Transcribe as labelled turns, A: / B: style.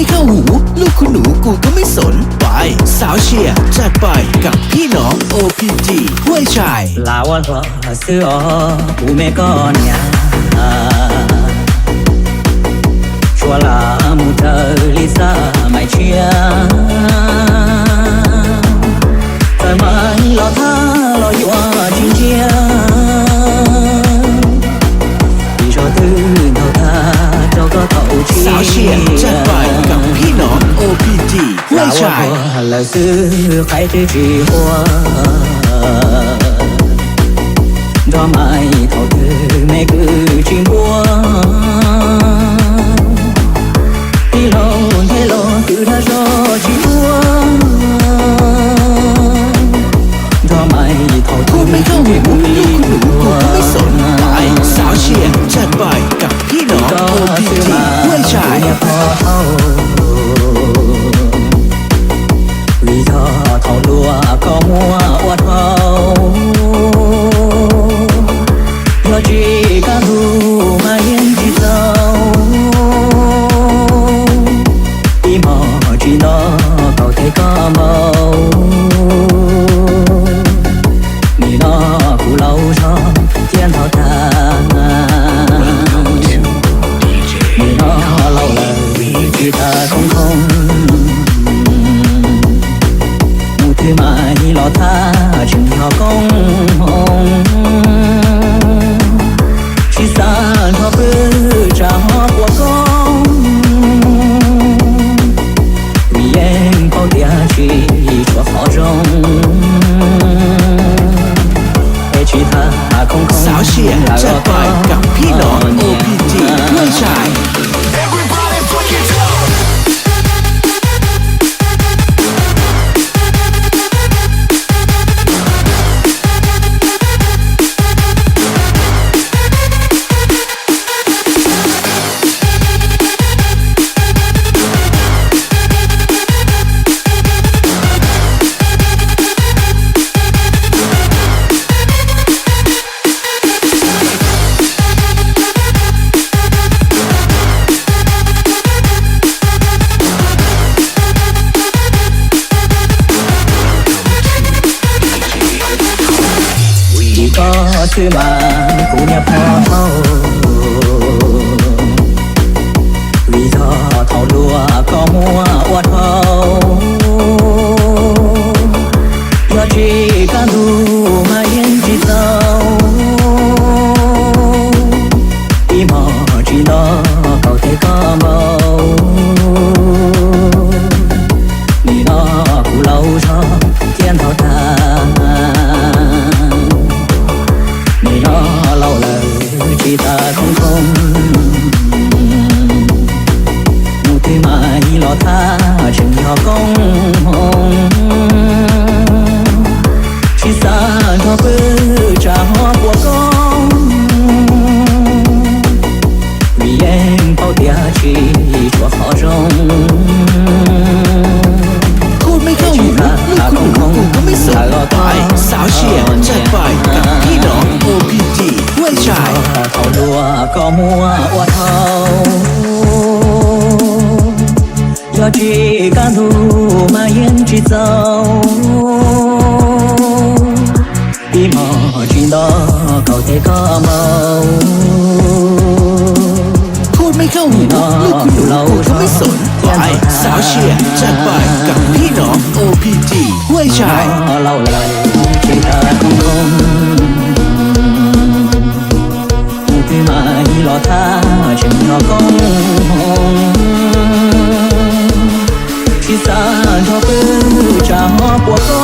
A: เข้าหูลูกคุณหนูกูก็ไม่สนไปสาวเชียร์จัดไปกับพี่น้อง OPG ห้วยชาย
B: ลาวะเสือกูไม่ก่อนเนี่ยชัวลามูเธอลิซ่าไม่เชียแต่ไม่รอท่ารออยู่จริงเชียพี่ชอบตื่นเท่าท่าเจ้าก็เท่าเชีย
A: สาวเชียร์จัดไปกับพี่น้อง OPG ห้วยชาย
B: แล้วซื้อใครจะจีหัวดอกไม้เท่าเธอไม่คือจริงบัวHello คือถ้าชอบจีบัวดอกไม้เท่าเธอ
A: ไม่เข้าหูลูกคุณหนูกูก็ไม่สนไปสาวเชียร์จัดไปกับพี่น้อง OPG ห้วยชาย
B: vì thọ thọ lúa có mua oát hậu lo chỉ cả thu mà yên chỉ giàu im họ chỉ nó cậu thấy có màu mi nó cụ lâu cho thiên thọ ta mi nó lâu lời chỉ ta không thứ mai lo tha chừng nhỏ công hồng chỉ xa họ bư trả họ của con vì em bao tia chỉ cho họ rong để chỉ tha không không
A: สาวเชียร์จัดไปกับพี่น้อง OPG ห้วยชาย
B: có thứ mà cũng nhập họ vì thọ thọ lúa có mua oát hậu do chỉ cả thu mà yên chỉ giàu im họ chỉ nó cậu thấy có màu vì nó cụ lâu cho thiên thọ ta nó lâu lời chỉ ta không một thứ mai lo tha chừng nhỏ công hồng chỉ xa nó bư trả hoa của con vì em bao tia chỉ cho họ rong
A: พูดไม่เข้าหูลูกคุณหนูกูก็ไม่สนไปสาวเชียร์จัดไปกับพี่น้อง OPG ห้วยชาย
B: เท่าลัวก็มัวอวดเท่ายอจีการดูมาเย็นจีเจ้าอีหมอจีดอเขาเทก็เมา
A: พูดไม่เข้าหูลูกคุณหนูกูก็ไม่สนไปสาวเชียร์จัดไปกับพี่น้อง OPG ห้วยชาย
B: เล่าเลยที่ตาคงที่ไม่รอท่าฉันรอcông hồng chỉ xa cho bư trả hoa của con